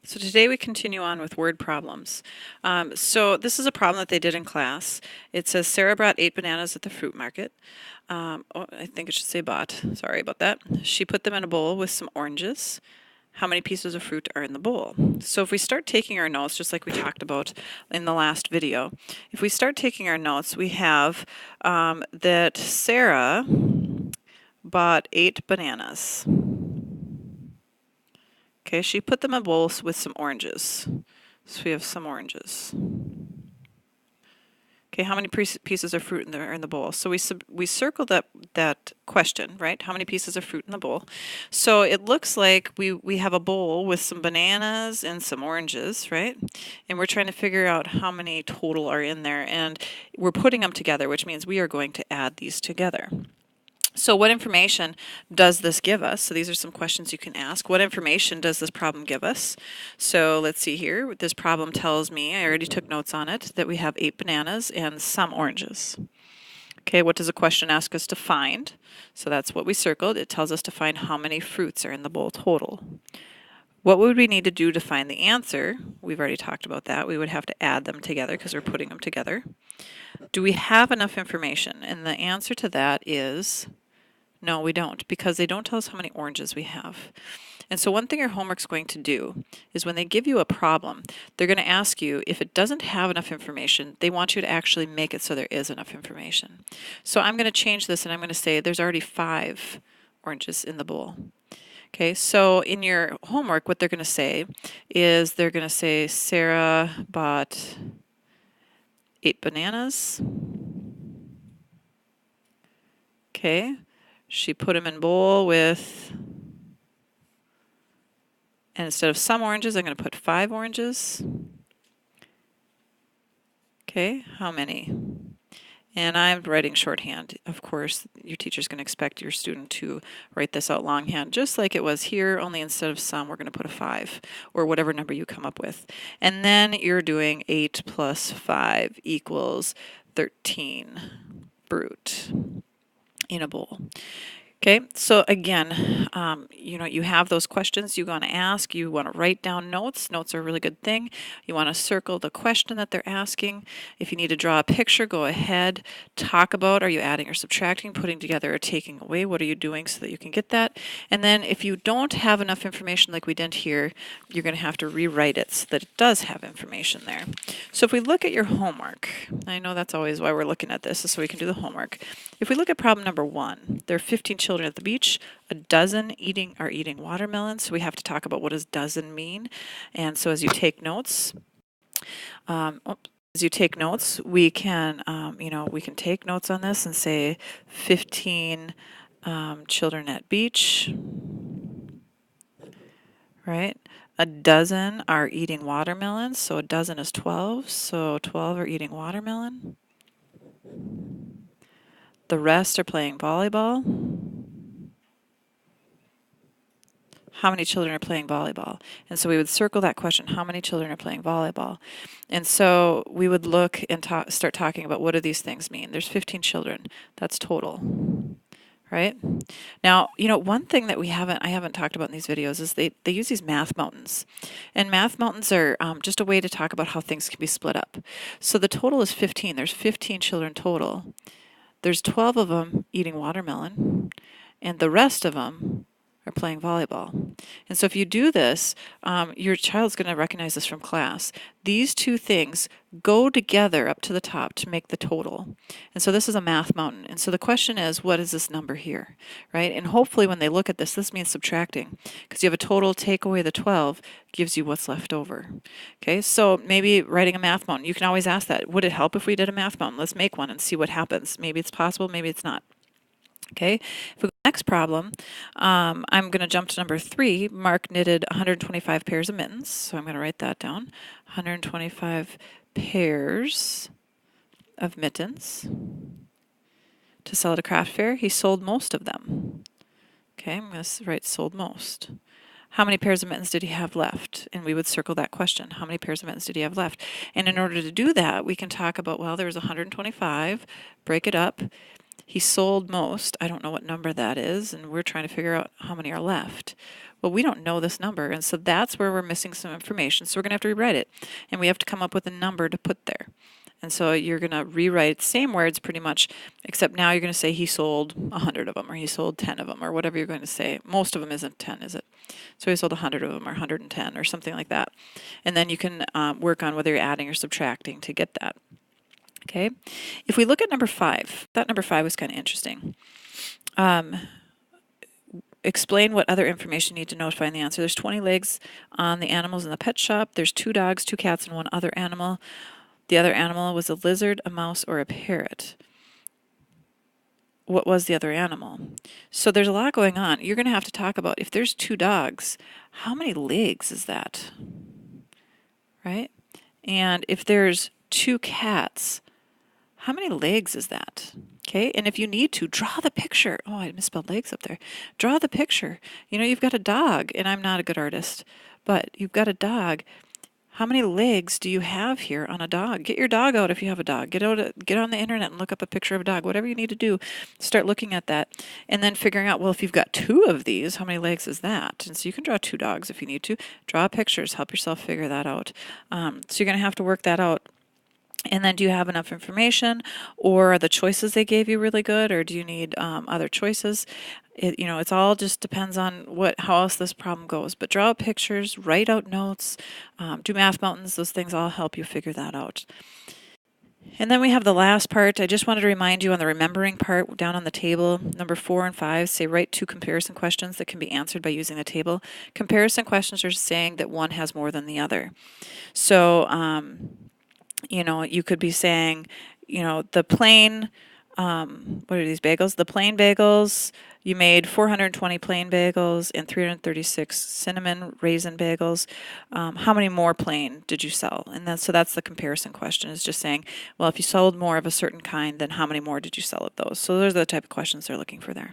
So today we continue on with word problems. So this is a problem that they did in class. It says Sarah brought 8 bananas at the fruit market. I think it should say bought. Sorry about that. She put them in a bowl with some oranges. How many pieces of fruit are in the bowl? So if we start taking our notes, just like we talked about in the last video, if we start taking our notes, we have that Sarah bought 8 bananas. Okay, she put them in bowls with some oranges. So we have some oranges. Okay, how many pieces of fruit are in the bowl? So we circled that question, right? How many pieces of fruit in the bowl? So it looks like we have a bowl with some bananas and some oranges, right? And we're trying to figure out how many total are in there, and we're putting them together, which means we are going to add these together. So what information does this give us? So these are some questions you can ask. What information does this problem give us? So let's see here. This problem tells me, I already took notes on it, that we have 8 bananas and some oranges. Okay, what does the question ask us to find? So that's what we circled. It tells us to find how many fruits are in the bowl total. What would we need to do to find the answer? We've already talked about that. We would have to add them together because we're putting them together. Do we have enough information? And the answer to that is no, we don't, because they don't tell us how many oranges we have. And so one thing your homework's going to do is when they give you a problem, they're going to ask you if it doesn't have enough information, they want you to actually make it so there is enough information. So I'm going to change this and I'm going to say there's already 5 oranges in the bowl. Okay, so in your homework, what they're going to say is they're going to say Sarah bought 8 bananas. Okay. She put them in a bowl with, and instead of some oranges, I'm going to put 5 oranges. Okay, how many? And I'm writing shorthand. Of course, your teacher's going to expect your student to write this out longhand, just like it was here, only instead of some, we're going to put a 5, or whatever number you come up with. And then you're doing 8 plus 5 equals 13 fruit in a bowl. Okay, so again, you have those questions you want to ask. You want to write down notes. Notes are a really good thing. You want to circle the question that they're asking. If you need to draw a picture, go ahead. Talk about, are you adding or subtracting, putting together or taking away? What are you doing so that you can get that? And then if you don't have enough information like we did here, you're going to have to rewrite it so that it does have information there. So if we look at your homework, I know that's always why we're looking at this, is so we can do the homework. If we look at problem number 1, there are 15 children at the beach. A dozen are eating watermelons. So we have to talk about what does dozen mean. And so as you take notes, we can, we can take notes on this and say 15 children at beach, right? A dozen are eating watermelons, so a dozen is 12, so 12 are eating watermelon. The rest are playing volleyball. How many children are playing volleyball? And so we would circle that question, how many children are playing volleyball? And so we would look and start talking about what do these things mean. There's 15 children. That's total, right? Now, one thing that I haven't talked about in these videos is they use these math mountains. And math mountains are just a way to talk about how things can be split up. So the total is 15. There's 15 children total. There's 12 of them eating watermelon, and the rest of them are playing volleyball. And so if you do this, your child's going to recognize this from class. These two things go together up to the top to make the total. And so this is a math mountain. And so the question is, what is this number here, right? And hopefully when they look at this means subtracting, because you have a total, take away the 12, gives you what's left over. Okay, so maybe writing a math mountain, you can always ask that. Would it help if we did a math mountain? Let's make one and see what happens. Maybe it's possible, maybe it's not. Okay, if we go to the next problem, I'm going to jump to number 3. Mark knitted 125 pairs of mittens, so I'm going to write that down. 125 pairs of mittens to sell at a craft fair. He sold most of them. Okay, I'm going to write sold most. How many pairs of mittens did he have left? And we would circle that question. How many pairs of mittens did he have left? And in order to do that, we can talk about, well, there's 125, break it up. He sold most. I don't know what number that is, and we're trying to figure out how many are left. Well, we don't know this number, and so that's where we're missing some information. So we're going to have to rewrite it, and we have to come up with a number to put there. And so you're going to rewrite the same words pretty much, except now you're going to say he sold 100 of them, or he sold 10 of them, or whatever you're going to say. Most of them isn't 10, is it? So he sold 100 of them, or 110, or something like that. And then you can work on whether you're adding or subtracting to get that. Okay? If we look at number 5, that number 5 was kind of interesting. Explain what other information you need to know to find the answer. There's 20 legs on the animals in the pet shop. There's 2 dogs, 2 cats, and 1 other animal. The other animal was a lizard, a mouse, or a parrot. What was the other animal? So there's a lot going on. You're going to have to talk about, if there's 2 dogs, how many legs is that? Right? And if there's 2 cats, how many legs is that? Okay, and if you need to, draw the picture. Oh, I misspelled legs up there. Draw the picture. You know, you've got a dog, and I'm not a good artist, but you've got a dog. How many legs do you have here on a dog? Get your dog out if you have a dog. Get on the internet and look up a picture of a dog. Whatever you need to do, start looking at that. And then figuring out, well, if you've got 2 of these, how many legs is that? And so you can draw 2 dogs if you need to. Draw pictures. Help yourself figure that out. So you're going to have to work that out. And then do you have enough information, or are the choices they gave you really good, or do you need other choices? It's all just depends on how else this problem goes. But draw out pictures, write out notes, do math mountains. Those things all help you figure that out. And then we have the last part. I just wanted to remind you on the remembering part down on the table, number 4 and 5 say write 2 comparison questions that can be answered by using the table. Comparison questions are saying that one has more than the other. So, you could be saying, the plain, what are these bagels? The plain bagels, you made 420 plain bagels and 336 cinnamon raisin bagels. How many more plain did you sell? And so that's the comparison question, is just saying, well, if you sold more of a certain kind, then how many more did you sell of those? So those are the type of questions they're looking for there.